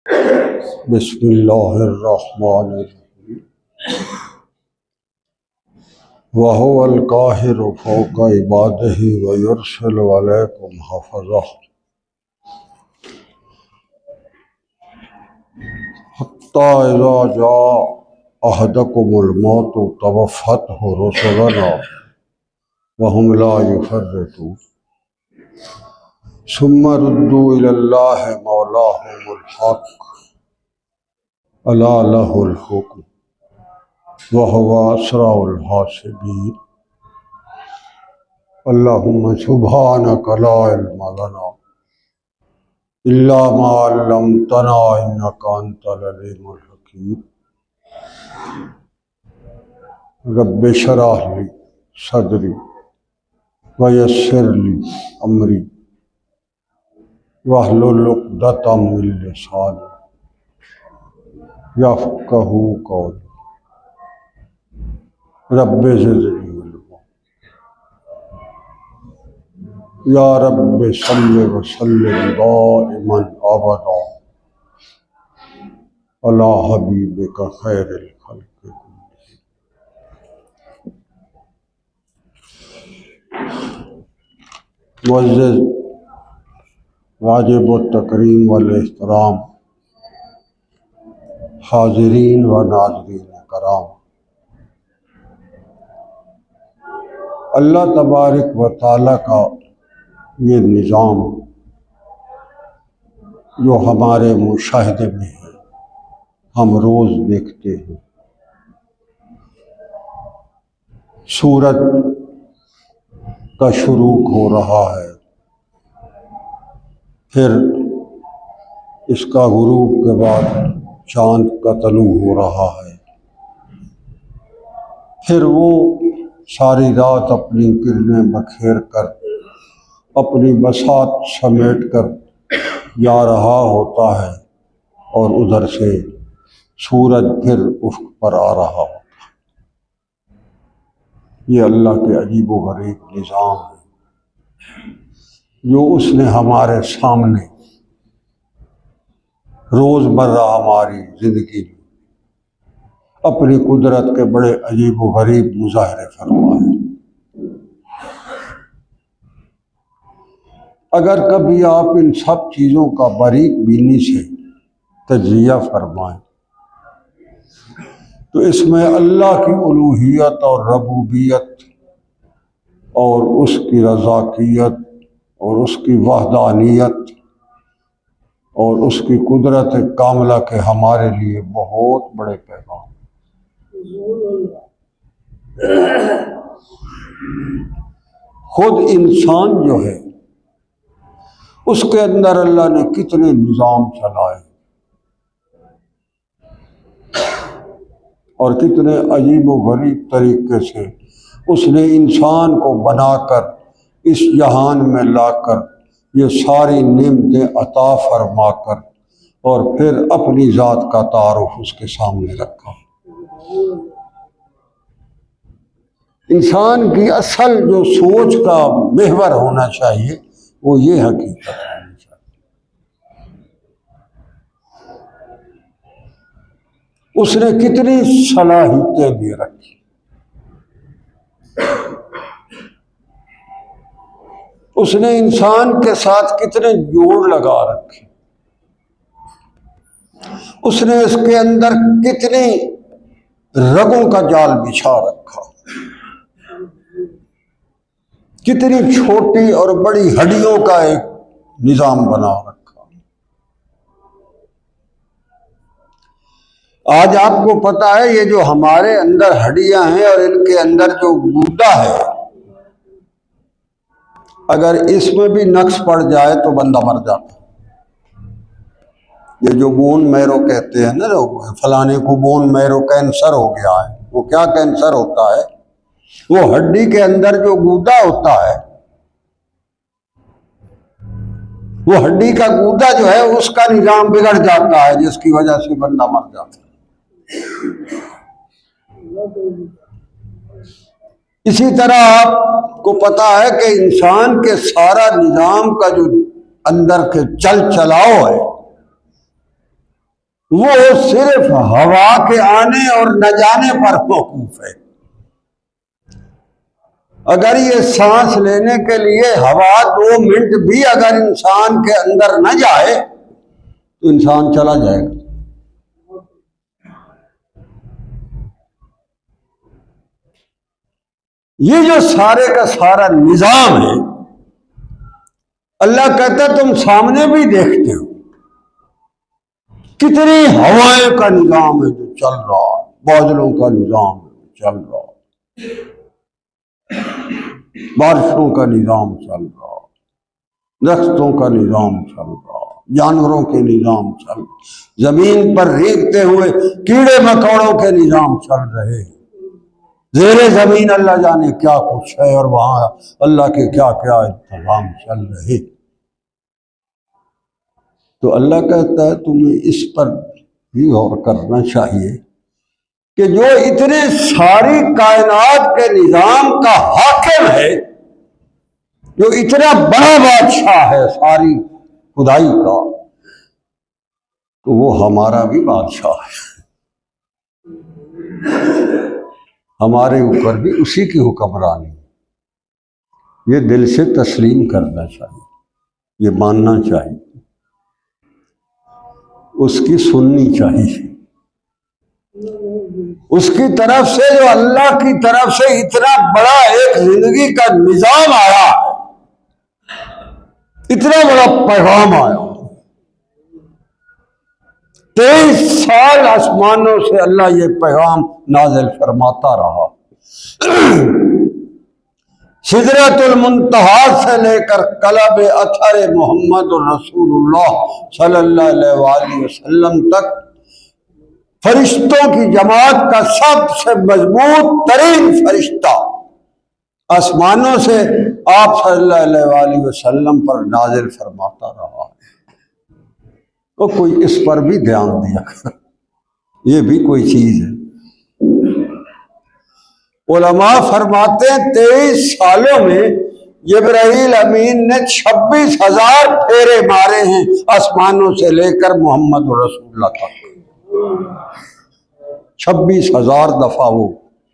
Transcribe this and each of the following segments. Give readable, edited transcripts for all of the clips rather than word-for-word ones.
بسم اللہ الرحمن الرحیم وَهُوَ الْقَاهِرُ فَوْقَ عِبَادِهِ وَيُرْسِلُ عَلَيْكُمْ حَفَظَةً حَتَّى إِذَا جَاءَ أَحَدَكُمُ الْمَوْتُ تَوَفَّتْهُ رُسُلُنَا وَهُمْ لَا يُفَرِّطُونَ ثُمَّ رُدُّوا إِلَى اللَّهِ مَوْلَاهُمُ الْحَقِّ أَلَا لَهُ الْحُكْمُ وَهُوَ أَسْرَعُ الْحَاسِبِينَ اللهم سبحانك لا علم لنا إلا ما علمتنا إنك أنت العليم الحكيم رب اشرح لي صدري ويسر لي أمري واحلل عقدة من لساني يفقهوا قولي رب زدني علما یا رب صلی وسلم دائما ابدا علی حبیبک خیر الخلق کلہم۔ معزز واجب التکریم والاحترام حاضرین و ناظرین کرام، اللہ تبارک و تعالیٰ کا یہ نظام جو ہمارے مشاہدے میں ہے، ہم روز دیکھتے ہیں۔ سورج کا شروق ہو رہا ہے، پھر اس کا غروب کے بعد چاند کا طلوع ہو رہا ہے، پھر وہ ساری رات اپنی کرنیں بکھیر کر اپنی بساط سمیٹ کر جا رہا ہوتا ہے، اور ادھر سے سورج پھر افق پر آ رہا ہوتا ہے۔ یہ اللہ کے عجیب و غریب نظام ہے جو اس نے ہمارے سامنے روز مرہ ہماری زندگی میں اپنی قدرت کے بڑے عجیب و غریب مظاہرے فرمائے۔ اگر کبھی آپ ان سب چیزوں کا باریک بینی سے تجزیہ فرمائیں تو اس میں اللہ کی الوہیت اور ربوبیت اور اس کی رضاکیت اور اس کی وحدانیت اور اس کی قدرت کاملہ کے ہمارے لیے بہت بڑے پیغام۔ خود انسان جو ہے اس کے اندر اللہ نے کتنے نظام چلائے اور کتنے عجیب و غریب طریقے سے اس نے انسان کو بنا کر اس جہان میں لا کر یہ ساری نعمتیں عطا فرما کر اور پھر اپنی ذات کا تعارف اس کے سامنے رکھا۔ انسان کی اصل جو سوچ کا محور ہونا چاہیے وہ یہ حقیقت ہونی چاہیے۔ اس نے کتنی صلاحیتیں دے رکھی، اس نے انسان کے ساتھ کتنے جوڑ لگا رکھے، اس نے اس کے اندر کتنی رگوں کا جال بچھا رکھا، کتنی چھوٹی اور بڑی ہڈیوں کا ایک نظام بنا رکھا۔ آج آپ کو پتا ہے یہ جو ہمارے اندر ہڈیاں ہیں اور ان کے اندر جو گودا ہے، اگر اس میں بھی نقص پڑ جائے تو بندہ مر جاتا۔ یہ جو بون میرو کہتے ہیں نا، فلانے کو بون میرو کینسر ہو گیا ہے، وہ کیا کینسر ہوتا ہے؟ وہ ہڈی کے اندر جو گودا ہوتا ہے، وہ ہڈی کا گودا جو ہے اس کا نظام بگڑ جاتا ہے، جس کی وجہ سے بندہ مر جاتا ہے۔ اسی طرح آپ کو پتا ہے کہ انسان کے سارا نظام کا جو اندر کے چل چلاؤ ہے وہ صرف ہوا کے آنے اور نہ جانے پر موقوف ہے۔ اگر یہ سانس لینے کے لیے ہوا 2 منٹ بھی اگر انسان کے اندر نہ جائے تو انسان چلا جائے گا۔ یہ جو سارے کا سارا نظام ہے، اللہ کہتا ہے تم سامنے بھی دیکھتے ہو کتنی ہوائیں کا نظام ہے جو چل رہا ہے، بادلوں کا نظام ہے جو چل رہا ہے، بارشوں کا نظام چل رہا ہے، درختوں کا نظام چل رہا ہے، جانوروں کے نظام چل رہا ہے، زمین پر ریگتے ہوئے کیڑے مکوڑوں کے نظام چل رہے ہیں، زیر زمین اللہ جانے کیا کچھ ہے، اور وہاں اللہ کے کیا کیا انتظام چل رہے۔ تو اللہ کہتا ہے تمہیں اس پر بھی غور کرنا چاہیے کہ جو اتنے ساری کائنات کے نظام کا حاکم ہے، جو اتنا بڑا بادشاہ ہے ساری خدائی کا، تو وہ ہمارا بھی بادشاہ ہے، ہمارے اوپر بھی اسی کی حکمرانی ہے۔ یہ دل سے تسلیم کرنا چاہیے، یہ ماننا چاہیے، اس کی سننی چاہیے، اس کی طرف سے جو اللہ کی طرف سے اتنا بڑا ایک زندگی کا نظام آیا ہے، اتنا بڑا پیغام آیا، 23 سال آسمانوں سے اللہ یہ پیغام نازل فرماتا رہا، سدرۃ المنتہا سے لے کر قلب اثر محمد رسول اللہ صلی اللہ علیہ وآلہ وسلم تک فرشتوں کی جماعت کا سب سے مضبوط ترین فرشتہ آسمانوں سے آپ صلی اللہ علیہ وآلہ وسلم پر نازل فرماتا رہا ہے۔ تو کوئی اس پر بھی دھیان دیا کر، یہ بھی کوئی چیز ہے۔ علماء فرماتے ہیں 23 سالوں میں جبرائیل امین نے 26,000 پھیرے مارے ہیں آسمانوں سے لے کر محمد رسول اللہ تک، 26,000 دفعہ وہ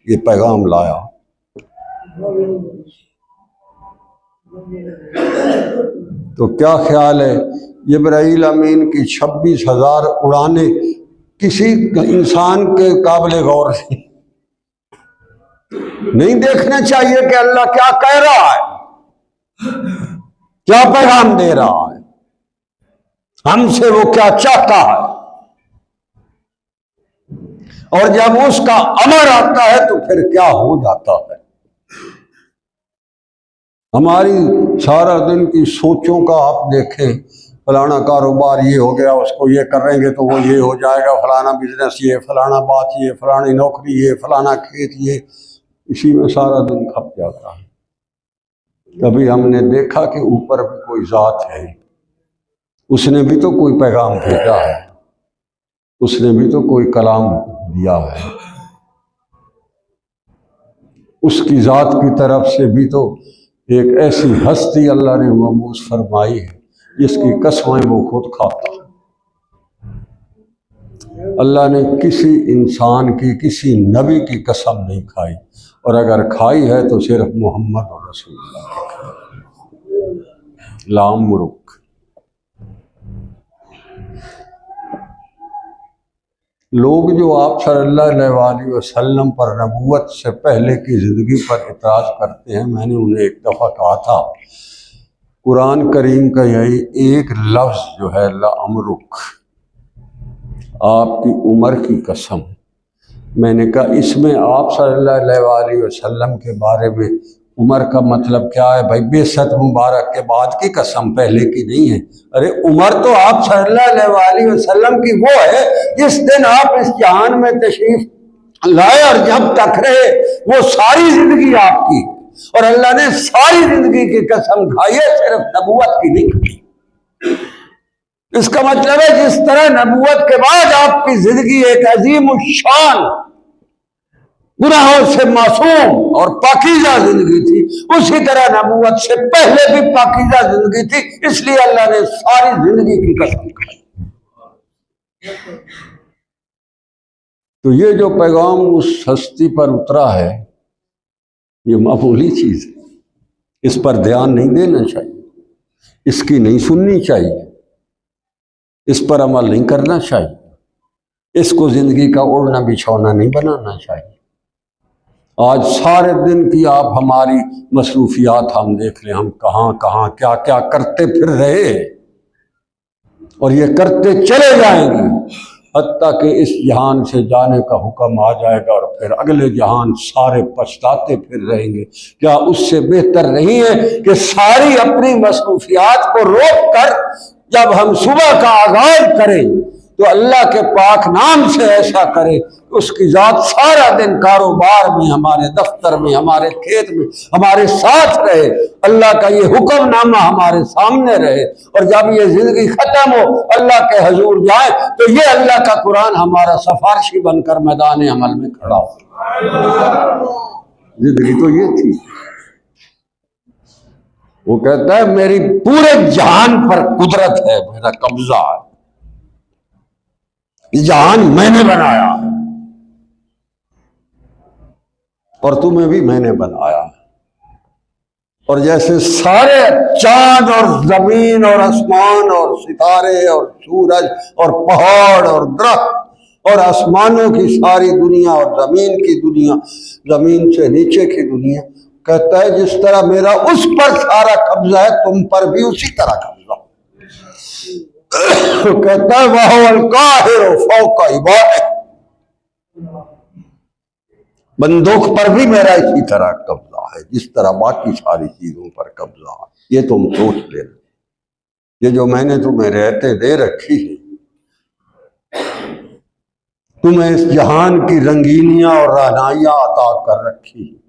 یہ پیغام لایا۔ تو کیا خیال ہے جبرائیل امین کی 26,000 اڑانے کسی انسان کے قابل غور نہیں دیکھنا چاہیے کہ اللہ کیا کہہ رہا ہے، کیا پیغام دے رہا ہے، ہم سے وہ کیا چاہتا ہے، اور جب اس کا امر آتا ہے تو پھر کیا ہو جاتا ہے۔ ہماری سارا دن کی سوچوں کا آپ دیکھیں، فلانا کاروبار یہ ہو گیا، اس کو یہ کریں گے تو وہ یہ ہو جائے گا، فلانا بزنس یہ، فلانا بات یہ، فلانی نوکری یہ، فلانا کھیت یہ، اسی میں سارا دن کھپ جاتا ہے۔ کبھی ہم نے دیکھا کہ اوپر بھی کوئی ذات ہے، اس نے بھی تو کوئی پیغام بھیجا ہے، اس نے بھی تو کوئی کلام دیا ہے، اس کی ذات کی طرف سے بھی تو ایک ایسی ہستی اللہ نے مبعوث فرمائی ہے جس کی قسمیں وہ خود کھاتا ہے۔ اللہ نے کسی انسان کی، کسی نبی کی قسم نہیں کھائی، اور اگر کھائی ہے تو صرف محمد رسول اللہ لام رک۔ لوگ جو آپ صلی اللہ علیہ وآلہ وسلم پر نبوت سے پہلے کی زندگی پر اعتراض کرتے ہیں، میں نے انہیں ایک دفعہ کہا تھا قرآن کریم کا یہی ایک لفظ جو ہے لعمرک، آپ کی عمر کی قسم، میں نے کہا اس میں آپ صلی اللہ علیہ وآلہ وسلم کے بارے میں عمر کا مطلب کیا ہے بھائی؟ بعثت مبارک کے بعد کی قسم، پہلے کی نہیں ہے۔ ارے عمر تو آپ صلی اللہ علیہ وآلہ وسلم کی وہ ہے جس دن آپ اس جہان میں تشریف لائے اور جب تک رہے، وہ ساری زندگی آپ کی، اور اللہ نے ساری زندگی کی قسم کھائی ہے، صرف نبوت کی نہیں کھائی۔ اس کا مطلب ہے جس طرح نبوت کے بعد آپ کی زندگی ایک عظیم الشان گناہوں سے معصوم اور پاکیزہ زندگی تھی، اسی طرح نبوت سے پہلے بھی پاکیزہ زندگی تھی، اس لیے اللہ نے ساری زندگی کی قسم کھائی۔ تو یہ جو پیغام اس ہستی پر اترا ہے یہ معمولی چیز ہے، اس پر دھیان نہیں دینا چاہیے، اس کی نہیں سننی چاہیے، اس پر عمل نہیں کرنا چاہیے، اس کو زندگی کا اوڑھنا بچھونا نہیں بنانا چاہیے۔ آج سارے دن کی آپ ہماری مصروفیات ہم دیکھ لیں، ہم کہاں کہاں کیا کیا کرتے پھر رہے اور یہ کرتے چلے جائیں گے حتیٰ کہ اس جہان سے جانے کا حکم آ جائے گا اور پھر اگلے جہان سارے پچھتاتے پھر رہیں گے۔ کیا اس سے بہتر نہیں ہے کہ ساری اپنی مصروفیات کو روک کر جب ہم صبح کا آغاز کریں تو اللہ کے پاک نام سے ایسا کرے اس کی ذات سارا دن کاروبار میں، ہمارے دفتر میں، ہمارے کھیت میں ہمارے ساتھ رہے، اللہ کا یہ حکم نامہ ہمارے سامنے رہے، اور جب یہ زندگی ختم ہو اللہ کے حضور جائے تو یہ اللہ کا قرآن ہمارا سفارشی بن کر میدان عمل میں کھڑا ہو۔ زندگی تو یہ تھی۔ وہ کہتا ہے میری پورے جہان پر قدرت ہے، میرا قبضہ ہے، یہ جہان میں نے بنایا اور تمہیں بھی میں نے بنایا، اور جیسے سارے چاند اور زمین اور آسمان اور ستارے اور سورج اور پہاڑ اور درخت اور آسمانوں کی ساری دنیا اور زمین کی دنیا، زمین سے نیچے کی دنیا، کہتا ہے جس طرح میرا اس پر سارا قبضہ ہے تم پر بھی اسی طرح قبضہ۔ کہتا ہے وَهُوَ الْقَاهِرُ فَوْقَ عِبَادِهِ، بندوق پر بھی میرا اسی طرح قبضہ ہے جس طرح باقی ساری چیزوں پر قبضہ ہے۔ یہ تم سوچ لینا، یہ جو میں نے تمہیں رعایتیں دے رکھی ہے، تمہیں اس جہان کی رنگینیاں اور رہنائیاں عطا کر رکھی ہیں،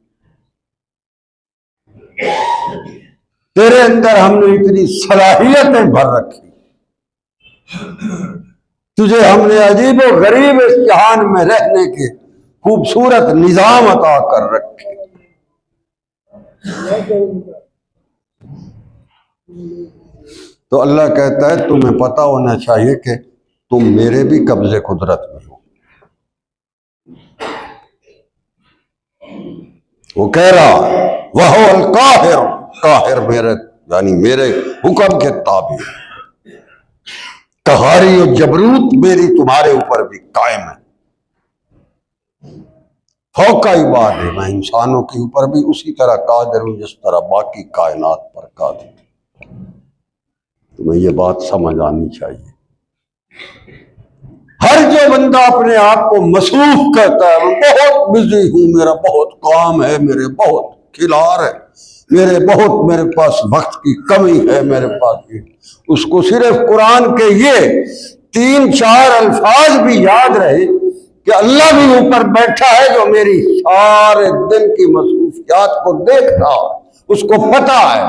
تیرے اندر ہم نے اتنی صلاحیتیں بھر رکھی، تجھے ہم نے عجیب و غریب اس جہان میں رہنے کے خوبصورت نظام عطا کر رکھے۔ تو اللہ کہتا ہے تمہیں پتہ ہونا چاہیے کہ تم میرے بھی قبضے قدرت میں ہو۔ وہ کہہ رہا وَهُوَ الْقَاهِرُ، قاہر میرے یعنی میرے حکم کے تابع، قہاری و جبروت میری تمہارے اوپر بھی قائم ہے۔ فوق عباد ہے، میں انسانوں کے اوپر بھی اسی طرح قادر ہوں جس طرح باقی کائنات پر قادر ہوں۔ تمہیں یہ بات سمجھ آنی چاہیے۔ ہر جو بندہ اپنے آپ کو مصروف کہتا ہے میں بہت بزی ہوں، میرا بہت کام ہے، میرے بہت کھلار ہے، میرے پاس وقت کی کمی ہے، میرے پاس اس کو صرف قرآن کے یہ 3-4 الفاظ بھی یاد رہے کہ اللہ بھی اوپر بیٹھا ہے جو میری سارے دن کی مصروفیات کو دیکھ رہا ہے، اس کو پتہ ہے،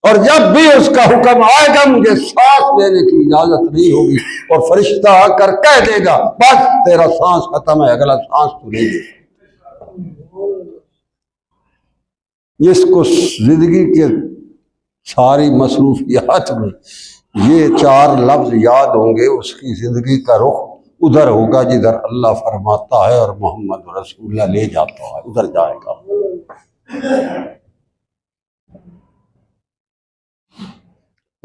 اور جب بھی اس کا حکم آئے گا مجھے سانس لینے کی اجازت نہیں ہوگی، اور فرشتہ آ کر کہہ دے گا بس تیرا سانس ختم ہے، اگلا سانس تو نہیں دے۔ جس کو زندگی کے ساری مصروفیات میں یہ 4 لفظ یاد ہوں گے اس کی زندگی کا رخ ادھر ہوگا جدھر اللہ فرماتا ہے اور محمد رسول اللہ لے جاتا ہے، ادھر جائے گا۔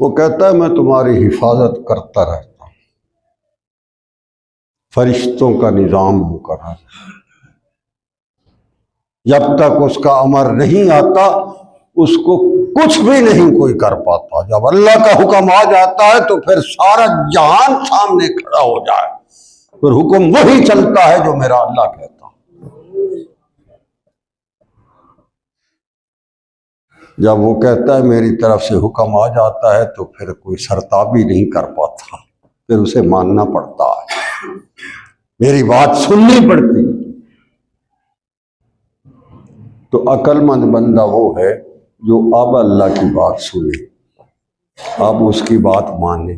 وہ کہتا ہے میں تمہاری حفاظت کرتا رہتا ہوں، فرشتوں کا نظام مقرر ہے، جب تک اس کا امر نہیں آتا اس کو کچھ بھی نہیں کوئی کر پاتا، جب اللہ کا حکم آ جاتا ہے تو پھر سارا جہان سامنے کھڑا ہو جائے، پھر حکم وہی چلتا ہے جو میرا اللہ کہتا۔ جب وہ کہتا ہے میری طرف سے حکم آ جاتا ہے تو پھر کوئی سرتابی نہیں کر پاتا، پھر اسے ماننا پڑتا ہے، میری بات سننی پڑتی۔ تو عقل مند بندہ وہ ہے جو اب اللہ کی بات سنے، اب اس کی بات مانے،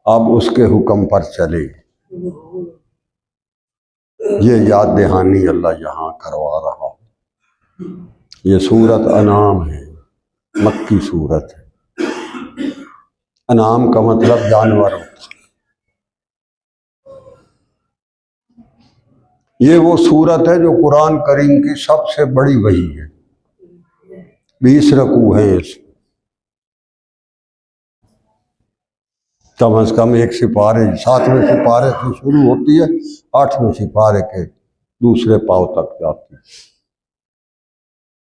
اب اس کے حکم پر چلے۔ یہ یاد دہانی اللہ یہاں کروا رہا۔ یہ سورت انعام ہے، مکی سورت ہے۔ انعام کا مطلب جانور ہوتا ہے۔ یہ وہ صورت ہے جو قرآن کریم کی سب سے بڑی وحی ہے، 20 رکوع ہیں اس، کم از کم ایک سپارے 7ویں سپارے سے شروع ہوتی ہے، 8ویں سپارے کے دوسرے پاؤ تک جاتی ہے۔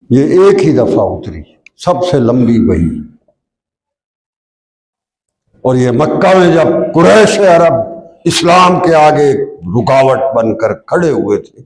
یہ ایک ہی دفعہ اتری، سب سے لمبی وحی۔ اور یہ مکہ میں جب قریش عرب اسلام کے آگے رکاوٹ بن کر کھڑے ہوئے تھے،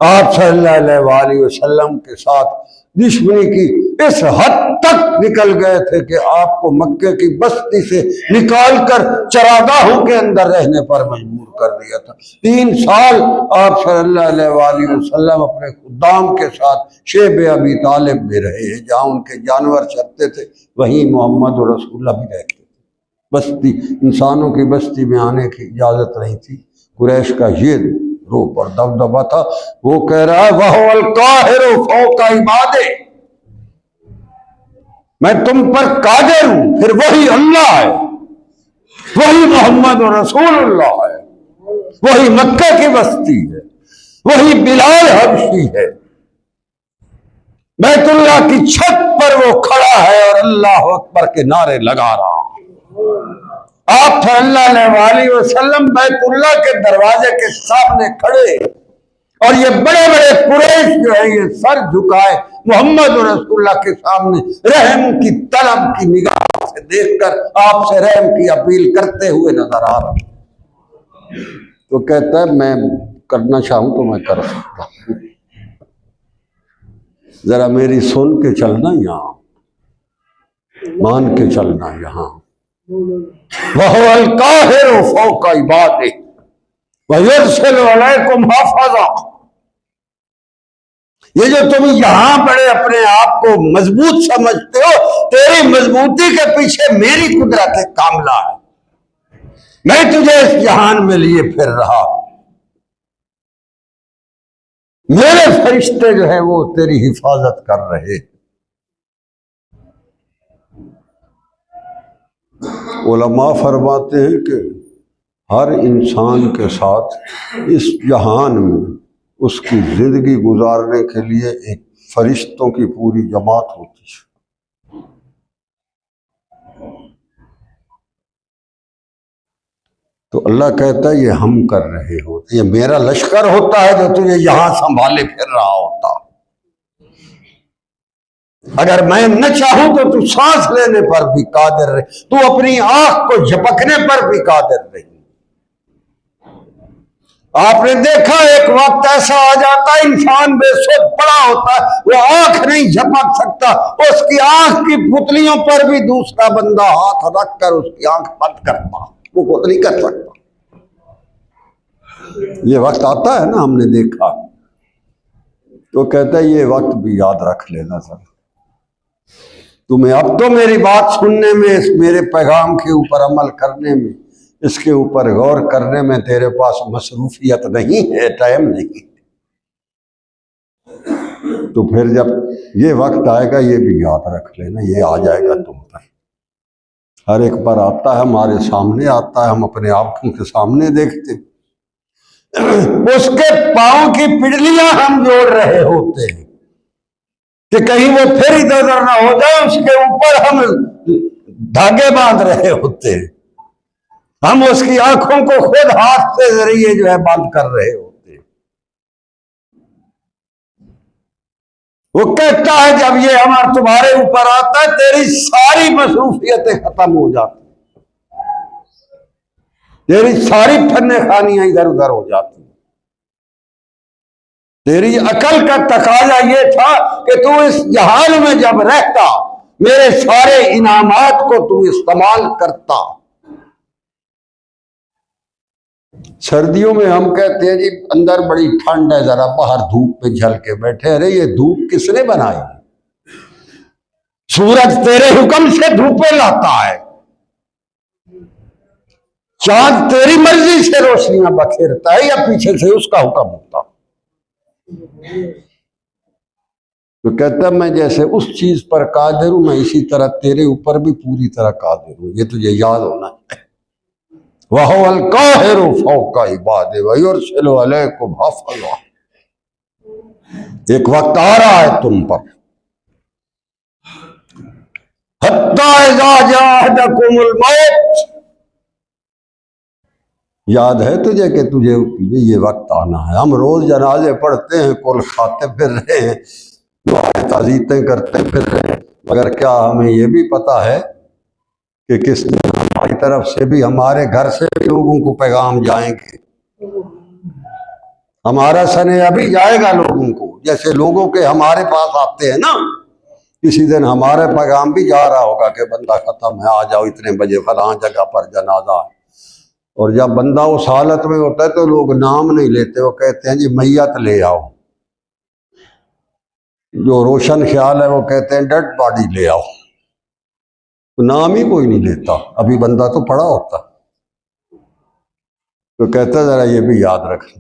آپ صلی اللہ علیہ وآلہ وسلم کے ساتھ دشمنی کی اس حد تک نکل گئے تھے کہ آپ کو مکے کی بستی سے نکال کر چراگاہوں کے اندر رہنے پر مجبور کر دیا تھا۔ 3 سال آپ صلی اللہ علیہ وآلہ وسلم اپنے خدام کے ساتھ شیب ابی طالب میں رہے ہیں، جہاں ان کے جانور چرتے تھے وہیں محمد رسول اللہ بھی رہتے تھے۔ بستی، انسانوں کی بستی میں آنے کی اجازت نہیں تھی۔ قریش کا یہ روپ اور دبدبا تھا۔ وہ کہہ رہا ہے وَهُوَ الْقَاهِرُ فَوْقَ عِبَادِهِ، میں تم پر قادر ہوں، پھر وہی اللہ ہے، وہی محمد رسول اللہ ہے، وہی مکہ کی بستی ہے، وہی بلال حبشی ہے۔ بیت اللہ کی چھت پر وہ کھڑا ہے اور اللہ اکبر کے نعرے لگا رہا۔ آپ صلی اللہ علیہ وآلہ وسلم بیت اللہ کے دروازے کے سامنے کھڑے، اور یہ بڑے بڑے قریش جو ہیں یہ سر جھکائے محمد رسول اللہ کے سامنے رحم کی طلب کی نگاہ سے دیکھ کر آپ سے رحم کی اپیل کرتے ہوئے نظر آ رہا۔ تو کہتا ہے میں کرنا چاہوں تو میں کر سکتا ہوں، ذرا میری سن کے چلنا، یہاں مان کے چلنا۔ یہاں وَهُوَ الْقَاهِرُ فَوْقَ عِبَادِهِ وَيُرْسِلُ عَلَيْكُمْ حَفَظًا۔ یہ جو تم یہاں بڑے اپنے آپ کو مضبوط سمجھتے ہو، تیری مضبوطی کے پیچھے میری قدرت کاملہ ہے، میں تجھے اس جہان میں لیے پھر رہا، میرے فرشتے جو ہیں وہ تیری حفاظت کر رہے۔ علماء فرماتے ہیں کہ ہر انسان کے ساتھ اس جہان میں اس کی زندگی گزارنے کے لیے ایک فرشتوں کی پوری جماعت ہوتی ہے۔ تو اللہ کہتا ہے یہ ہم کر رہے ہوتے، یہ میرا لشکر ہوتا ہے جو تجھے یہاں سنبھالے پھر رہا ہوتا۔ اگر میں نہ چاہوں تو تو سانس لینے پر بھی قادر رہے، تو اپنی آنکھ کو جھپکنے پر بھی قادر رہے۔ آپ نے دیکھا ایک وقت ایسا آ جاتا ہے انسان بے سود پڑا ہوتا ہے، وہ آنکھ نہیں جھپک سکتا، اس کی آنکھ کی پتلیوں پر بھی دوسرا بندہ ہاتھ رکھ کر اس کی آنکھ بند کرتا، وہ خود نہیں کر سکتا۔ یہ وقت آتا ہے نا، ہم نے دیکھا۔ تو کہتا ہے یہ وقت بھی یاد رکھ لینا سر، تمہیں اب تو میری بات سننے میں، اس میرے پیغام کے اوپر عمل کرنے میں، اس کے اوپر غور کرنے میں تیرے پاس مصروفیت نہیں ہے، ٹائم نہیں۔ تو پھر جب یہ وقت آئے گا یہ بھی یاد رکھ لینا، یہ آ جائے گا تم پر، ہر ایک پر آتا ہے، ہمارے سامنے آتا ہے، ہم اپنے آنکھوں کے سامنے دیکھتے، اس کے پاؤں کی پڑلیاں ہم جوڑ رہے ہوتے ہیں کہ کہیں وہ پھر ادھر نہ ہو جائے، اس کے اوپر ہم دھاگے باندھ رہے ہوتے ہیں، ہم اس کی آنکھوں کو خود ہاتھ کے ذریعے جو ہے بند کر رہے ہوتے ہیں۔ وہ کہتا ہے جب یہ ہمارا تمہارے اوپر آتا ہے تیری ساری مصروفیتیں ختم ہو جاتی، تیری ساری فن خانیاں ادھر ادھر ہو جاتی۔ تیری عقل کا تقاضا یہ تھا کہ تو اس جہان میں جب رہتا میرے سارے انعامات کو تو استعمال کرتا۔ سردیوں میں ہم کہتے ہیں جی اندر بڑی ٹھنڈ ہے، ذرا باہر دھوپ پہ جھل کے بیٹھے، ارے یہ دھوپ کس نے بنائی؟ سورج تیرے حکم سے دھوپیں لاتا ہے، چاند تیری مرضی سے روشنیاں بکھیرتا ہے، یا پیچھے سے اس کا حکم ہوتا؟ تو کہتا میں جیسے اس چیز پر قادر ہوں، میں اسی طرح تیرے اوپر بھی پوری طرح قادر ہوں، یہ تجھے یاد ہونا ہے۔ وَهُوَ الْقَاهِرُ فَوْقَ عِبَادِهِ وَيُرْسِلُ عَلَيْكُمْ حَفَظًا۔ ایک وقت آ رہا ہے تم پر، حَتَّى إِذَا جَاءَ أَحَدَكُمُ الْمَوْتُ، یاد ہے تجھے کہ تجھے یہ وقت آنا ہے۔ ہم روز جنازے پڑھتے ہیں، کل کھاتے پھر رہے ہیں، دعائیں تعزیتیں کرتے پھر رہے ہیں، مگر کیا ہمیں یہ بھی پتا ہے کہ کس دن ہماری طرف سے بھی، ہمارے گھر سے بھی لوگوں کو پیغام جائیں گے؟ ہمارا سنے ابھی جائے گا لوگوں کو، جیسے لوگوں کے ہمارے پاس آتے ہیں نا، کسی دن ہمارے پیغام بھی جا رہا ہوگا کہ بندہ ختم ہے، آ جاؤ اتنے بجے فلاں جگہ پر جنازہ ہے۔ اور جب بندہ اس حالت میں ہوتا ہے تو لوگ نام نہیں لیتے، وہ کہتے ہیں جی میت لے آؤ۔ جو روشن خیال ہے وہ کہتے ہیں ڈیڈ باڈی لے آؤ، نام ہی کوئی نہیں لیتا، ابھی بندہ تو پڑا ہوتا۔ تو کہتا ذرا یہ بھی یاد رکھنا،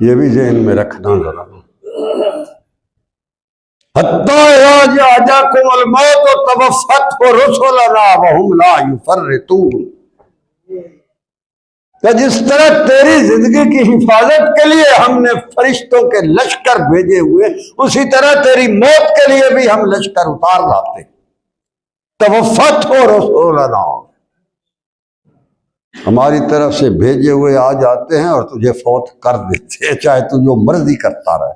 یہ بھی ذہن میں رکھنا ذرا۔ حَتَّى إِذَا جَاءَ أَحَدَكُمُ الْمَوْتُ تَوَفَّتْهُ رُسُلُنَا وَهُمْ لَا يُفَرِّطُونَ، کہ جس طرح تیری زندگی کی حفاظت کے لیے ہم نے فرشتوں کے لشکر بھیجے ہوئے، اسی طرح تیری موت کے لیے بھی ہم لشکر اتار لاتے۔ تَوَفَّتْهُ رُسُلُنَا، ہماری طرف سے بھیجے ہوئے آ جاتے ہیں اور تجھے فوت کر دیتے ہیں، چاہے تو جو مرضی کرتا رہے۔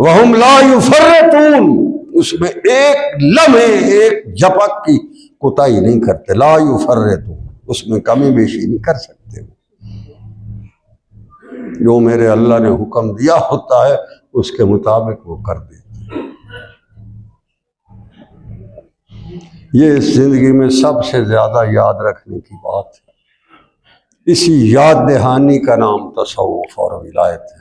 وَهُمْ لَا يُفَرِّطُونَ، اس میں ایک لمحے ایک جھپک کی کوتاہی نہیں کرتے، لا يُفَرِّطُونَ، اس میں کمی بیشی نہیں کر سکتے۔ جو میرے اللہ نے حکم دیا ہوتا ہے اس کے مطابق وہ کر دیتے۔ یہ اس زندگی میں سب سے زیادہ یاد رکھنے کی بات ہے، اسی یاد دہانی کا نام تصوف اور ولایت ہے۔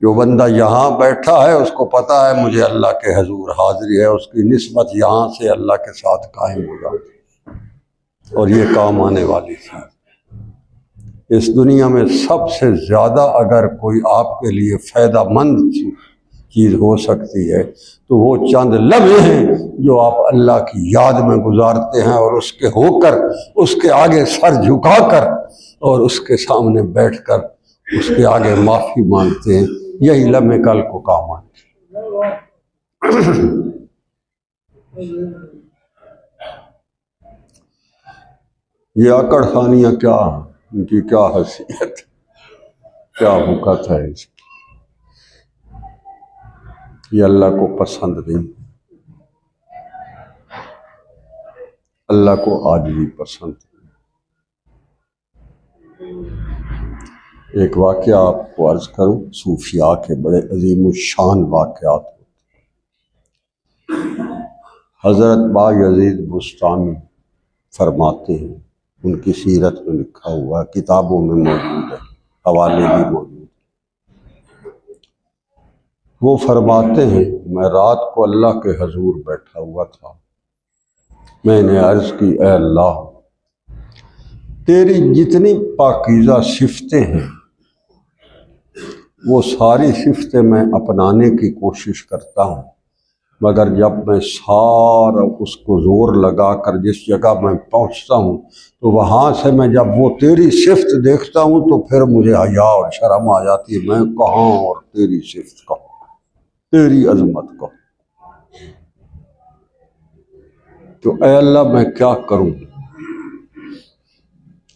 جو بندہ یہاں بیٹھا ہے اس کو پتا ہے مجھے اللہ کے حضور حاضری ہے، اس کی نسبت یہاں سے اللہ کے ساتھ قائم ہو جاتی، اور یہ کام آنے والی تھی۔ اس دنیا میں سب سے زیادہ اگر کوئی آپ کے لیے فائدہ مند چیز ہو سکتی ہے تو وہ چند لمحے ہیں جو آپ اللہ کی یاد میں گزارتے ہیں، اور اس کے ہو کر، اس کے آگے سر جھکا کر اور اس کے سامنے بیٹھ کر اس کے آگے معافی مانگتے ہیں، یہی لمحے کل کو کام آئیں۔ یہ آکڑ خانیاں کیا ہیں، ان کی کیا حیثیت، کیا وقت ہے اس کی، یہ اللہ کو پسند نہیں، اللہ کو آج بھی پسند ہے۔ ایک واقعہ آپ کو عرض کروں، صوفیاء کے بڑے عظیم الشان واقعات ہوتے۔ حضرت بایزید بستامی فرماتے ہیں، ان کی سیرت میں لکھا ہوا، کتابوں میں موجود ہے، حوالے بھی موجود ہیں۔ وہ فرماتے ہیں میں رات کو اللہ کے حضور بیٹھا ہوا تھا، میں نے عرض کی اے اللہ، تیری جتنی پاکیزہ صفتیں ہیں وہ ساری صفتیں میں اپنانے کی کوشش کرتا ہوں، مگر جب میں سارا اس کو زور لگا کر جس جگہ میں پہنچتا ہوں تو وہاں سے میں جب وہ تیری صفت دیکھتا ہوں تو پھر مجھے حیا اور شرم آ جاتی ہے، میں کہاں اور تیری صفت کہاں، تیری عظمت کہاں۔ تو اے اللہ میں کیا کروں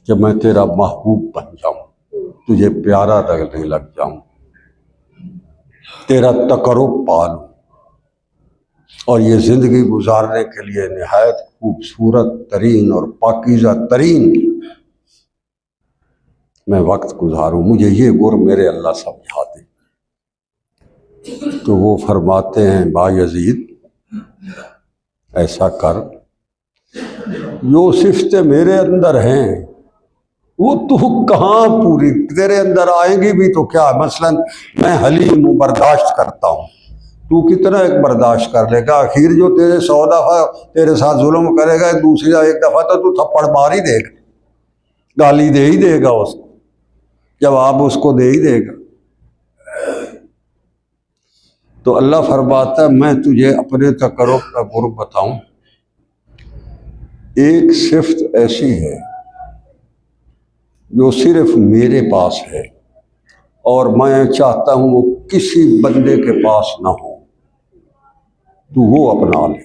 کہ میں تیرا محبوب بن جاؤں، تجھے پیارا لگنے لگ جاؤں، تیرا تقرب پالوں، اور یہ زندگی گزارنے کے لیے نہایت خوبصورت ترین اور پاکیزہ ترین میں وقت گزاروں، مجھے یہ گر میرے اللہ سمجھا دے۔ تو وہ فرماتے ہیں بایزید ایسا کر، جو صفتیں میرے اندر ہیں وہ تو کہاں پوری تیرے اندر آئیں گی بھی تو کیا، مثلا میں حلیم ہوں، برداشت کرتا ہوں، تو کتنا ایک برداشت کر لے گا، آخر جو تیرے 100 دفعہ تیرے ساتھ ظلم کرے گا، دوسری ایک دفعہ تو تھپڑ مار ہی دے گا، گالی دے ہی دے گا، اس کو جواب اس کو دے ہی دے گا۔ تو اللہ فرماتا ہے میں تجھے اپنے تقرب کا قرب بتاؤں، ایک صفت ایسی ہے جو صرف میرے پاس ہے اور میں چاہتا ہوں وہ کسی بندے کے پاس نہ ہو، تو وہ اپنا لے۔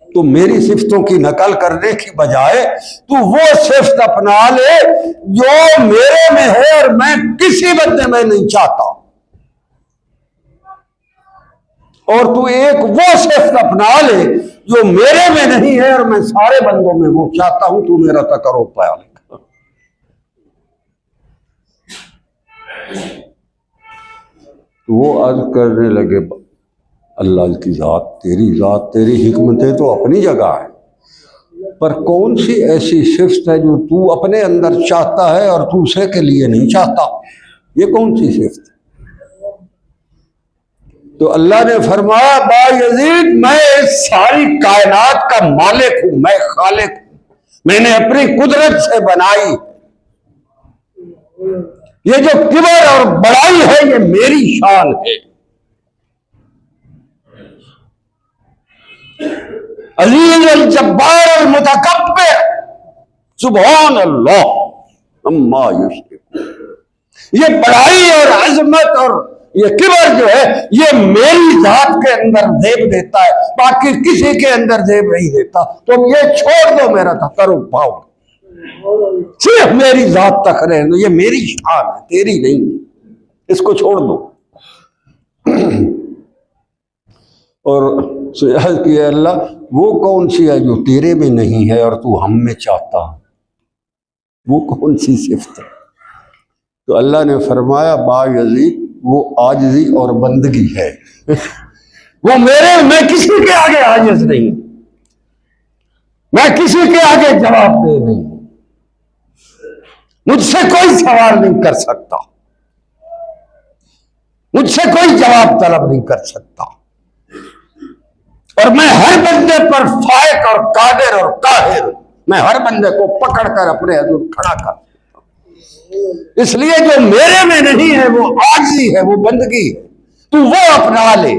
تو میری صفتوں کی نقل کرنے کی بجائے تو وہ صفت اپنا لے جو میرے میں ہے اور میں کسی بندے میں نہیں چاہتا، اور تو ایک وہ صفت اپنا لے جو میرے میں نہیں ہے اور میں سارے بندوں میں وہ چاہتا ہوں، تو میرا تقرب پایا لے۔ تو وہ عرض کرنے لگے اللہ کی ذات تیری حکمتیں تو اپنی جگہ ہے، پر کون سی ایسی صفت ہے جو تو اپنے اندر چاہتا ہے اور دوسرے کے لیے نہیں چاہتا؟ یہ کون سی صفت ہے؟ تو اللہ نے فرمایا با یزید میں اس ساری کائنات کا مالک ہوں، میں خالق ہوں، میں نے اپنی قدرت سے بنائی، یہ جو کبر اور بڑائی ہے یہ میری شان ہے۔ عزیز الجبار المتکبر سبحان اللہ اما یشرکون، یہ بڑائی اور عظمت اور یہ کبر جو ہے یہ میری ذات کے اندر زیب دیتا ہے، باقی کسی کے اندر زیب نہیں دیتا۔ تم یہ چھوڑ دو، میرا تقرب پاؤ، صرف میری ذات تک رہنے دو، یہ میری شان ہے تیری نہیں، اس کو چھوڑ دو۔ اور سوال کیا اللہ وہ کون سی ہے جو تیرے میں نہیں ہے اور تو ہم میں چاہتا ہے، وہ کون سی صفت ہے؟ تو اللہ نے فرمایا با یزید وہ عاجزی اور بندگی ہے۔ وہ میں کسی کے آگے عاجز نہیں، میں کسی کے آگے جواب دہ نہیں، مجھ سے کوئی سوال نہیں کر سکتا، مجھ سے کوئی جواب طلب نہیں کر سکتا، اور میں ہر بندے پر فائق اور قادر اور قاہر، میں ہر بندے کو پکڑ کر اپنے حضور کھڑا کر سکتا ہوں۔ اس لیے جو میرے میں نہیں ہے وہ عاجزی ہے، وہ بندگی ہے، تو وہ اپنا لے،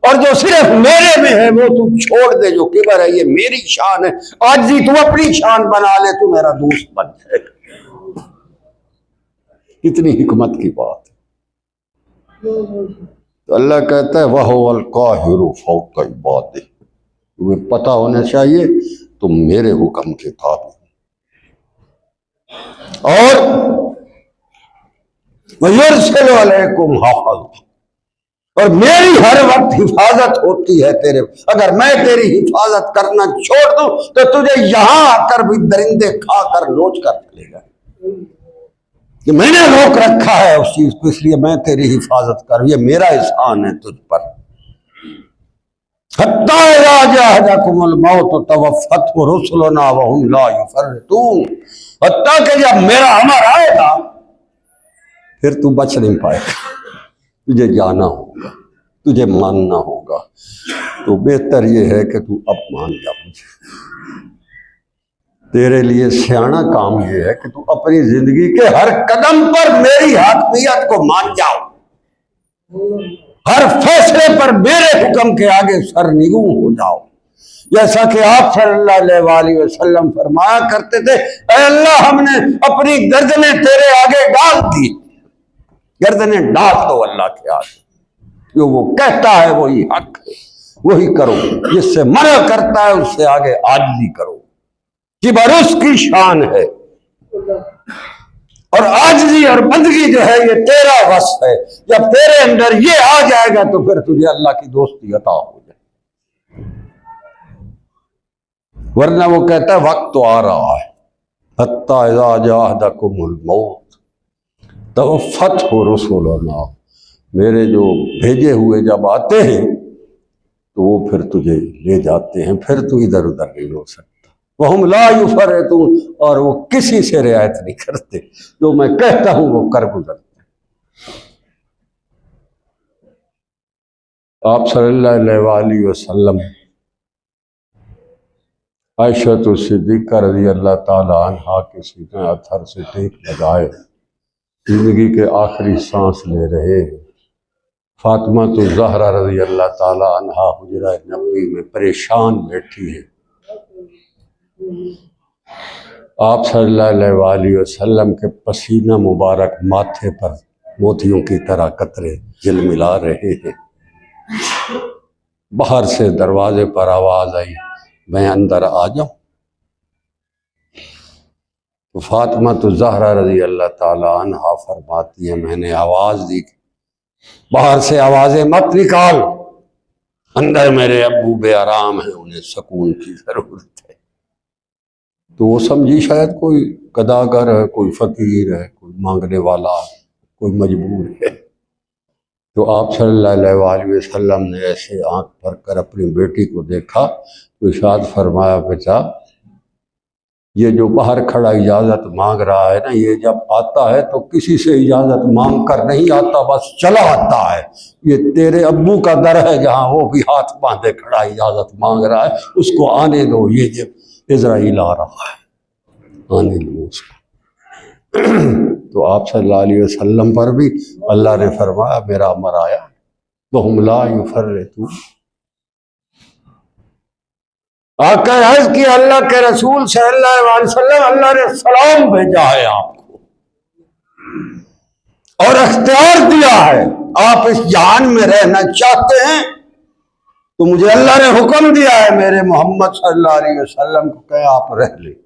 اور جو صرف میرے میں ہے وہ تو چھوڑ دے۔ جو کبر ہے یہ میری شان ہے، عاجزی تو اپنی شان بنا لے، تو میرا دوست بن جائے گا۔ کتنی حکمت کی بات ہے۔ تو اللہ کہتا ہے وَهُوَ الْقَاهِرُ فَوْقَ عِبَادِهِ، تمہیں پتہ ہونا چاہیے تم میرے حکم کے تابع، اور وَيُرْسِلُ عَلَيْكُمْ حَافِظًا، اور میری ہر وقت حفاظت ہوتی ہے تیرے۔ اگر میں تیری حفاظت کرنا چھوڑ دوں تو تجھے یہاں آ کر بھی درندے کھا کر نوچ کر چلے گا، کہ میں نے روک رکھا ہے اس چیز کو، اس لیے میں تیری حفاظت کروں، یہ میرا احسان ہے تجھ پر۔ حَتَّىٰ إِذَا جَاءَهُمُ الْمَوْتُ تَوَفَّتْهُ رُسُلُنَا وَهُمْ لَا يُفَرِّطُونَ، حتیٰ کہ جب میرا امر آئے گا پھر تو بچ نہیں پائے گا، تجھے جانا ہوگا، تجھے ماننا ہوگا۔ تو بہتر یہ ہے کہ تو اب مان جا مجھے۔ تیرے لیے سیاںا کام یہ ہے کہ تو اپنی زندگی کے ہر قدم پر میری حاکمیت کو مان جاؤ، ہر فیصلے پر میرے حکم کے آگے سرنگوں ہو جاؤ۔ جیسا کہ آپ صلی اللہ علیہ وآلہ وسلم فرمایا کرتے تھے اے اللہ ہم نے اپنی گردنیں تیرے آگے ڈال دی، گردنیں ڈال دو اللہ کے آگے، جو وہ کہتا ہے وہی حق ہے وہی کرو، جس سے منع کرتا ہے اس سے آگے عاجزی کرو۔ کبر اس کی شان ہے، اور عاجزی اور بندگی جو ہے یہ تیرا وصف ہے۔ جب تیرے اندر یہ آ جائے گا تو پھر تجھے اللہ کی دوستی عطا ہو جائے، ورنہ وہ کہتا ہے وقت تو آ رہا ہے حَتَّىٰ إِذَا جَاءَ أَحَدَكُمُ الْمَوْتُ تَوَفَّتْهُ رُسُلُنَا، میرے جو بھیجے ہوئے جب آتے ہیں تو وہ پھر تجھے لے جاتے ہیں، پھر تو ادھر ادھر نہیں ہو سکتا۔ وَهُمْ لَا يُفَرِّطُونَ، اور وہ کسی سے رعایت نہیں کرتے، جو میں کہتا ہوں وہ کر گزرتے۔ آپ صلی اللہ علیہ وآلہ وسلم عائشہ صدیقہ رضی اللہ تعالی عنہا کے سینے اطہر سے ٹیک لگائے زندگی کے آخری سانس لے رہے ہیں۔ فاطمہ الزہرا رضی اللہ تعالی عنہا حجرہ نبوی میں پریشان بیٹھی ہے، آپ صلی اللہ علیہ وآلہ وسلم کے پسینہ مبارک ماتھے پر موتیوں کی طرح قطرے جھلملا رہے ہیں۔ باہر سے دروازے پر آواز آئی، میں اندر آ جاؤں؟ تو فاطمہ الزہرا رضی اللہ تعالیٰ عنہا فرماتی ہے میں نے آواز دی باہر سے آوازیں مت نکال، اندر میرے ابو بے آرام ہیں، انہیں سکون کی ضرورت ہے۔ تو وہ سمجھی شاید کوئی گداگر ہے، کوئی فقیر ہے، کوئی مانگنے والا، کوئی مجبور ہے۔ تو آپ صلی اللہ علیہ وآلہ وسلم نے ایسے آنکھ بھر کر اپنی بیٹی کو دیکھا تو ارشاد فرمایا بیٹا یہ جو باہر کھڑا اجازت مانگ رہا ہے نا، یہ جب آتا ہے تو کسی سے اجازت مانگ کر نہیں آتا، بس چلا آتا ہے۔ یہ تیرے ابو کا در ہے جہاں وہ بھی ہاتھ باندھے کھڑا اجازت مانگ رہا ہے، اس کو آنے دو، یہ جب عزرائیل آ رہا ہے، آنے دو اس کو۔ تو آپ صلی اللہ علیہ وسلم پر بھی اللہ نے فرمایا میرا امر آیا، وَهُمْ لَا يُفَرِّطُونَ۔ آقا عرض کی اللہ کے رسول صلی اللہ علیہ وسلم، اللہ نے سلام بھیجا ہے آپ کو اور اختیار دیا ہے، آپ اس جہان میں رہنا چاہتے ہیں تو مجھے اللہ نے حکم دیا ہے میرے محمد صلی اللہ علیہ وسلم کو کہ آپ رہ لیں،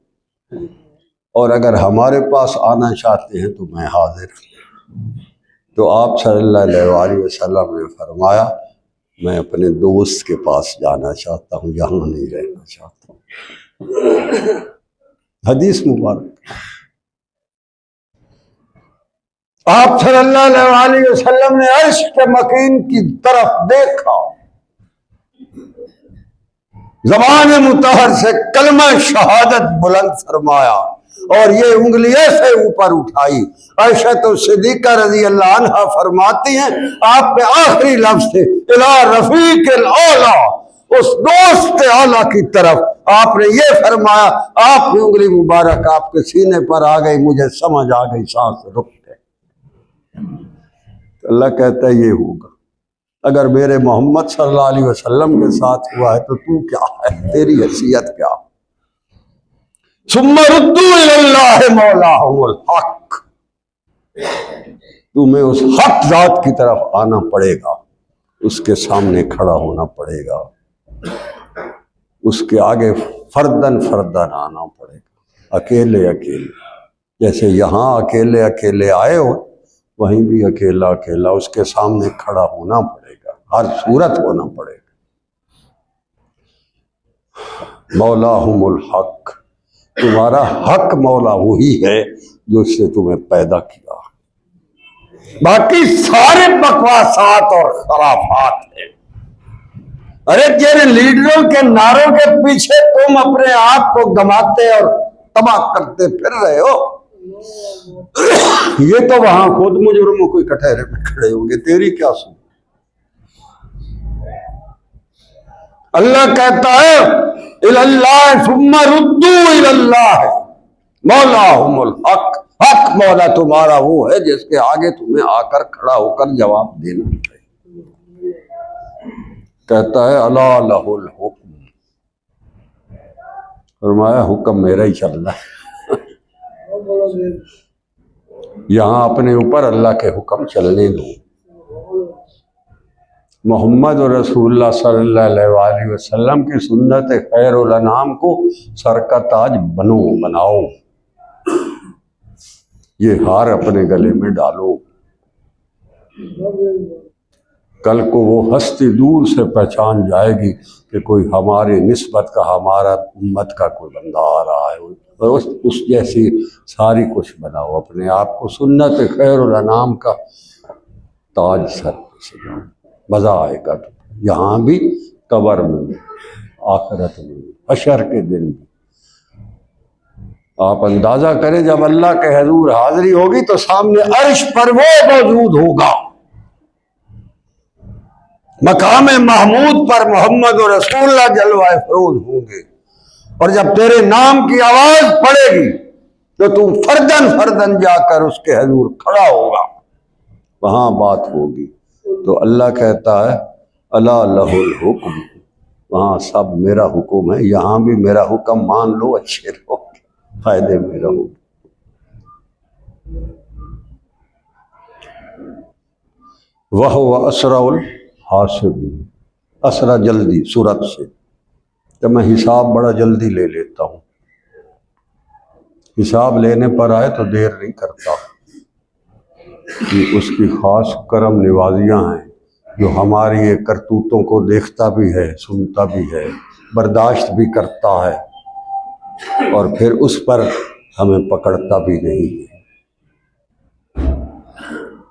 اور اگر ہمارے پاس آنا چاہتے ہیں تو میں حاضر ہوں۔ تو آپ صلی اللہ علیہ وآلہ وسلم نے فرمایا میں اپنے دوست کے پاس جانا چاہتا ہوں، یہاں نہیں رہنا چاہتا ہوں۔ حدیث مبارک۔ آپ صلی اللہ علیہ وآلہ وسلم نے عرش کے مکین کی طرف دیکھا، زبان مطہر سے کلمہ شہادت بلند فرمایا اور یہ انگلیوں سے اوپر اٹھائی۔ عائشہ صدیقہ رضی اللہ عنہا فرماتی ہیں آپ کے آخری لفظ تھے الی رفیق الاعلیٰ، اس دوست اعلیٰ کی طرف۔ آپ نے یہ فرمایا، آپ کی انگلی مبارک آپ کے سینے پر آ گئی، مجھے سمجھ آ گئی، سانس رک گئی۔ اللہ کہتا ہے یہ ہوگا، اگر میرے محمد صلی اللہ علیہ وسلم کے ساتھ ہوا ہے تو تو کیا ہے، تیری حیثیت کیا؟ ثم ردوا الی اللہ مولاہم الحق، تمہیں اس حق ذات کی طرف آنا پڑے گا، اس کے سامنے کھڑا ہونا پڑے گا، اس کے آگے فردن فردن آنا پڑے گا، اکیلے اکیلے، جیسے یہاں اکیلے اکیلے آئے ہو وہیں بھی اکیلا اکیلا اس کے سامنے کھڑا ہونا پڑے گا، ہر صورت ہونا پڑے گا۔ مولاہم الحق، تمہارا حق مولا وہی ہے جو اس سے تمہیں پیدا کیا، باقی سارے بکواسات اور خرافات ہیں۔ ارے تیرے لیڈروں کے نعروں کے پیچھے تم اپنے آپ کو گماتے اور تباہ کرتے پھر رہے ہو، یہ تو وہاں خود مجرموں کو کٹہرے میں کھڑے ہوں گے، تیری کیا سن؟ اللہ کہتا ہے الی اللہ ثم ردوا الی اللہ مولاہم الحق، حق مولا تمہارا وہ ہے جس کے آگے تمہیں آ کر کھڑا ہو کر جواب دینا چاہیے۔ کہتا ہے الا لہ الحکم، فرمایا حکم میرا ہی چل رہا ہے، یہاں اپنے اوپر اللہ کے حکم چلنے دو۔ محمد رسول اللہ صلی اللہ علیہ وآلہ وسلم کی سنت خیر الانام کو سر کا تاج بناؤ، یہ ہار اپنے گلے میں ڈالو، کل کو وہ ہستی دور سے پہچان جائے گی کہ کوئی ہماری نسبت کا، ہمارا امت کا کوئی بندہ آ رہا ہے، اور اس جیسی ساری کچھ بناؤ اپنے آپ کو، سنت خیر الانام کا تاج سر پہ سجاؤ، مزہ آئے گا یہاں بھی، قبر میں بھی، آخرت میں بھی، حشر کے دن بھی۔ آپ اندازہ کریں جب اللہ کے حضور حاضری ہوگی تو سامنے عرش پر وہ موجود ہوگا، مقام محمود پر محمد رسول اللہ جلوہ افروز ہوں گے، اور جب تیرے نام کی آواز پڑے گی تو تم فردن فردن جا کر اس کے حضور کھڑا ہوگا، وہاں بات ہوگی۔ تو اللہ کہتا ہے الا لہ الحکم، وہاں سب میرا حکم ہے، یہاں بھی میرا حکم مان لو، اچھے رہو، فائدے میں رہو۔ وَهُوَ أَسْرَعُ الْحَاسِبِينَ، اسرع جلدی، سرعت سے، کہ میں حساب بڑا جلدی لے لیتا ہوں، حساب لینے پر آئے تو دیر نہیں کرتا، کہ اس کی خاص کرم نوازیاں ہیں جو ہماری یہ کرتوتوں کو دیکھتا بھی ہے، سنتا بھی ہے، برداشت بھی کرتا ہے، اور پھر اس پر ہمیں پکڑتا بھی نہیں ہے۔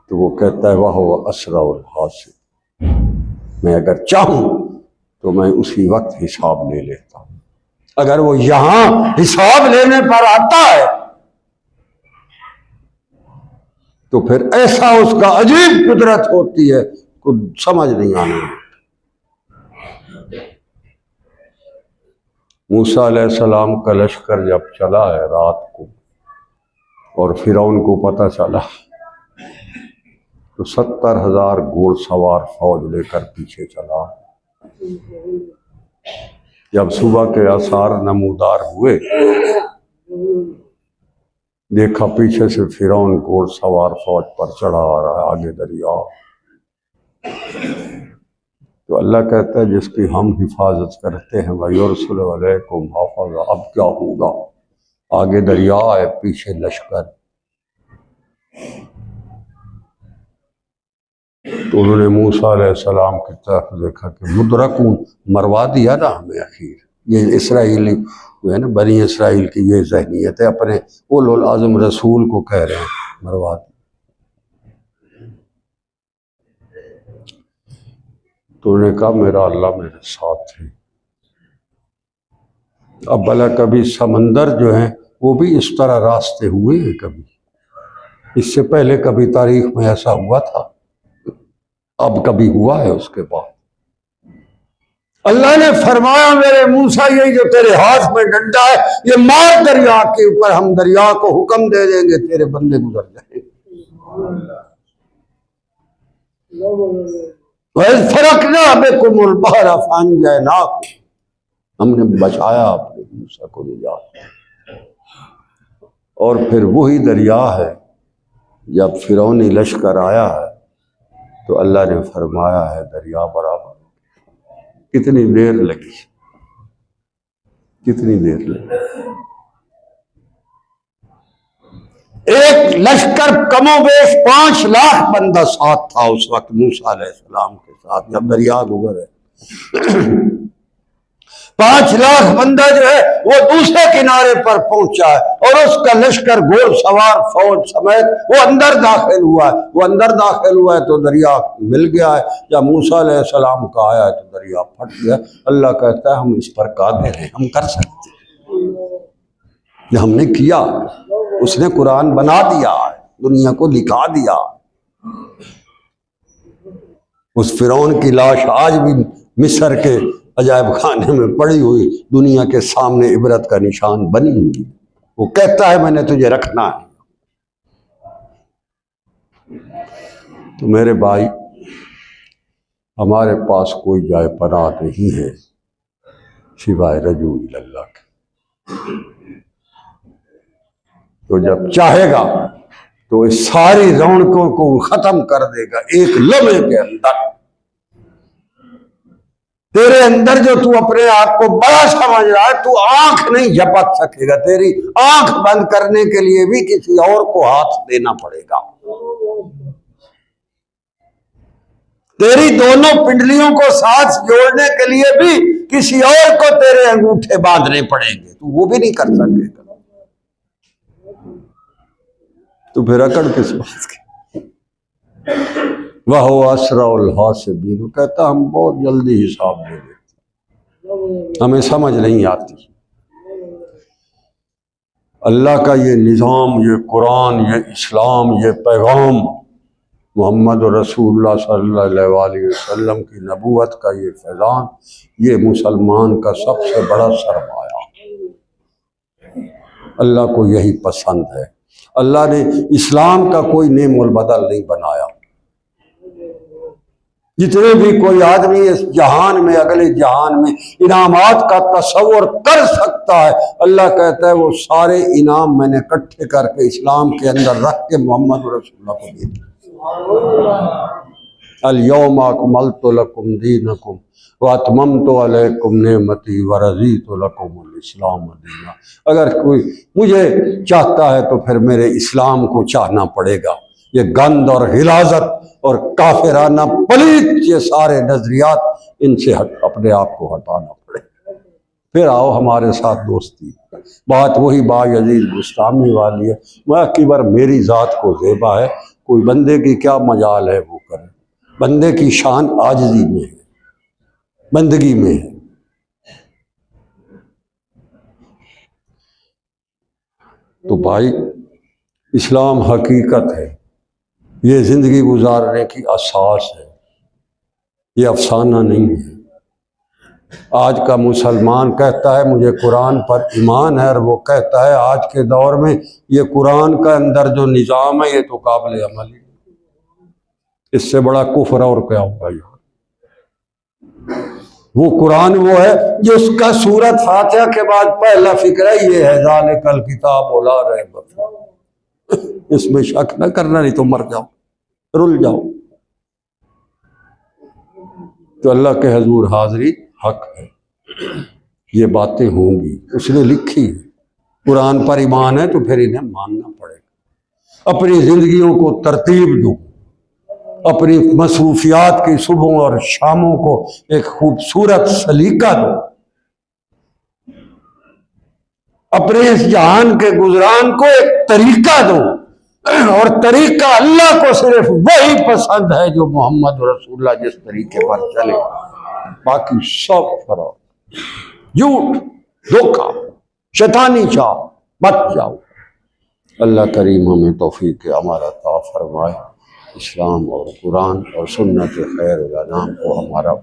تو وہ کہتا ہے وَهُوَ أَسْرَعُ الْحَاسِبِينَ، میں اگر چاہوں تو میں اسی وقت حساب لے لیتا ہوں۔ اگر وہ یہاں حساب لینے پر آتا ہے تو پھر ایسا اس کا عجیب قدرت ہوتی ہے، کچھ سمجھ نہیں آنے۔ موسیٰ علیہ السلام کا لشکر جب چلا ہے رات کو اور فرعون کو پتہ چلا تو 70,000 گھوڑ سوار فوج لے کر پیچھے چلا۔ جب صبح کے آثار نمودار ہوئے، دیکھا پیچھے سے فرعون گھوڑ سوار فوج پر چڑھا آ رہا ہے، آگے دریا۔ تو اللہ کہتا ہے جس کی ہم حفاظت کرتے ہیں وَيُرْسِلُ عَلَيْكُمْ حَفَظًا، اب کیا ہوگا؟ آگے دریا ہے، پیچھے لشکر۔ تو انہوں نے موسیٰ علیہ السلام کی طرف دیکھا کہ مدرکون، مروا دیا نا ہمیں اخیر۔ یہ اسرائیلی جو ہے نا، بنی اسرائیل کی یہ ذہنیت ہے، اپنے اولو العزم رسول کو کہہ رہے ہیں مروا دیا۔ تو انہوں نے کہا میرا اللہ میرے ساتھ ہے۔ اب بھلا کبھی سمندر جو ہیں وہ بھی اس طرح راستے ہوئے ہیں؟ کبھی اس سے پہلے کبھی تاریخ میں ایسا ہوا تھا؟ اب کبھی ہوا ہے اس کے بعد؟ اللہ نے فرمایا میرے موسیٰ یہ جو تیرے ہاتھ میں ڈنڈا ہے یہ مار دریا کے اوپر، ہم دریا کو حکم دے دیں گے تیرے بندے گزر جائیں گے۔ وَإِذْ فَرَقْنَا بِكُمُ الْبَحْرَ فَأَنْجَيْنَاكُمْ، ہم نے بچایا اپنے موسیٰ کو نجات۔ اور پھر وہی دریا ہے، جب فرعونی لشکر آیا ہے تو اللہ نے فرمایا ہے دریا برابر۔ کتنی دیر لگی، کتنی دیر لگی؟ ایک لشکر کم و بیش 5 لاکھ بندہ ساتھ تھا اس وقت موسیٰ علیہ السلام کے ساتھ جب دریا گزرے۔ 5 لاکھ بندہ جو ہے وہ دوسرے کنارے پر پہنچا ہے، اور اس کا لشکر گھوڑ سوار فوج سمیت وہ اندر داخل ہوا ہے۔ وہ اندر داخل ہوا ہے تو دریا مل گیا ہے۔ جب موسیٰ علیہ السلام کا آیا ہے تو دریا پھٹ گیا۔ اللہ کہتا ہے ہم اس پر قادر ہیں، ہم کر سکتے ہیں، یہ ہم نے کیا۔ اس نے قرآن بنا دیا ہے، دنیا کو دکھا دیا۔ اس فرعون کی لاش آج بھی مصر کے عجائب خانے میں پڑی ہوئی دنیا کے سامنے عبرت کا نشان بنی ہوئی۔ وہ کہتا ہے میں نے تجھے رکھنا ہے۔ تو میرے بھائی، ہمارے پاس کوئی جائے پناہ نہیں ہے سوائے رجوع اللہ کے۔ تو جب چاہے گا تو اس ساری رونقوں کو ختم کر دے گا ایک لمحے کے اندر۔ تیرے اندر جو تو اپنے آپ کو بڑا سمجھ رہا ہے، تو آنکھ نہیں جھپک سکے گا، تیری آنکھ بند کرنے کے لیے بھی کسی اور کو ہاتھ دینا پڑے گا، تیری دونوں پنڈلیوں کو ساتھ جوڑنے کے لیے بھی کسی اور کو تیرے انگوٹھے باندھنے پڑیں گے، تو وہ بھی نہیں کر سکے گا۔ تو پھر اکڑ کس بات کی؟ وَهُوَ أَسْرَعُ الْحَاسِبِينَ، کہتا ہم بہت جلدی حساب لے لیتے، ہمیں سمجھ نہیں آتی۔ اللہ کا یہ نظام، یہ قرآن، یہ اسلام، یہ پیغام، محمد رسول اللہ صلی اللہ علیہ وسلم کی نبوت کا یہ فیضان، یہ مسلمان کا سب سے بڑا سرمایہ۔ اللہ کو یہی پسند ہے۔ اللہ نے اسلام کا کوئی نعم البدل نہیں بنایا، جتنے بھی کوئی آدمی اس جہان میں اگلے جہان میں انعامات کا تصور کر سکتا ہے، اللہ کہتا ہے وہ سارے انعام میں نے اکٹھے کر کے اسلام کے اندر رکھ کے محمد رسول اللہ کو دے دیا۔ الیوم اکملت لکم دینکم واتممت علیکم نعمتی ورضیت لکم الاسلام دینا۔ اگر کوئی مجھے چاہتا ہے تو پھر میرے اسلام کو چاہنا پڑے گا۔ یہ گند اور غلاظت اور کافرانہ پلیت یہ سارے نظریات، ان سے اپنے آپ کو ہٹانا پڑے، پھر آؤ ہمارے ساتھ دوستی۔ بات وہی بایزید بستامی والی ہے، میں کبر میری ذات کو زیبا ہے، کوئی بندے کی کیا مجال ہے وہ کرے، بندے کی شان عاجزی میں ہے، بندگی میں ہے۔ تو بھائی اسلام حقیقت ہے، یہ زندگی گزارنے کی اساس ہے، یہ افسانہ نہیں ہے۔ آج کا مسلمان کہتا ہے مجھے قرآن پر ایمان ہے، اور وہ کہتا ہے آج کے دور میں یہ قرآن کا اندر جو نظام ہے یہ تو قابل عمل ہے۔ اس سے بڑا کفر اور کیا ہوگا؟ وہ قرآن وہ ہے جس کا سورت فاتحہ کے بعد پہلا فکر ہے یہ ہے ذالک الکتاب لا ریب فیہ، اس میں شک نہ کرنا نہیں تو مر جاؤ، رل جاؤ۔ تو اللہ کے حضور حاضری حق ہے، یہ باتیں ہوں گی، اس نے لکھی ہے۔ قرآن پر ایمان ہے تو پھر انہیں ماننا پڑے گا۔ اپنی زندگیوں کو ترتیب دو، اپنی مصروفیات کی صبحوں اور شاموں کو ایک خوبصورت سلیقہ دو، اپنے اس جہان کے گزران کو ایک طریقہ دو، اور طریقہ اللہ کو صرف وہی پسند ہے جو محمد رسول اللہ جس طریقے پر چلے، باقی سب فراق، جھوٹ، دھوکہ، شیطانی چال، بچ جاؤ۔ اللہ کریم ہمیں توفیق عمل عطا فرمائے، اسلام اور قرآن اور سنت خیر الانام کو ہمارا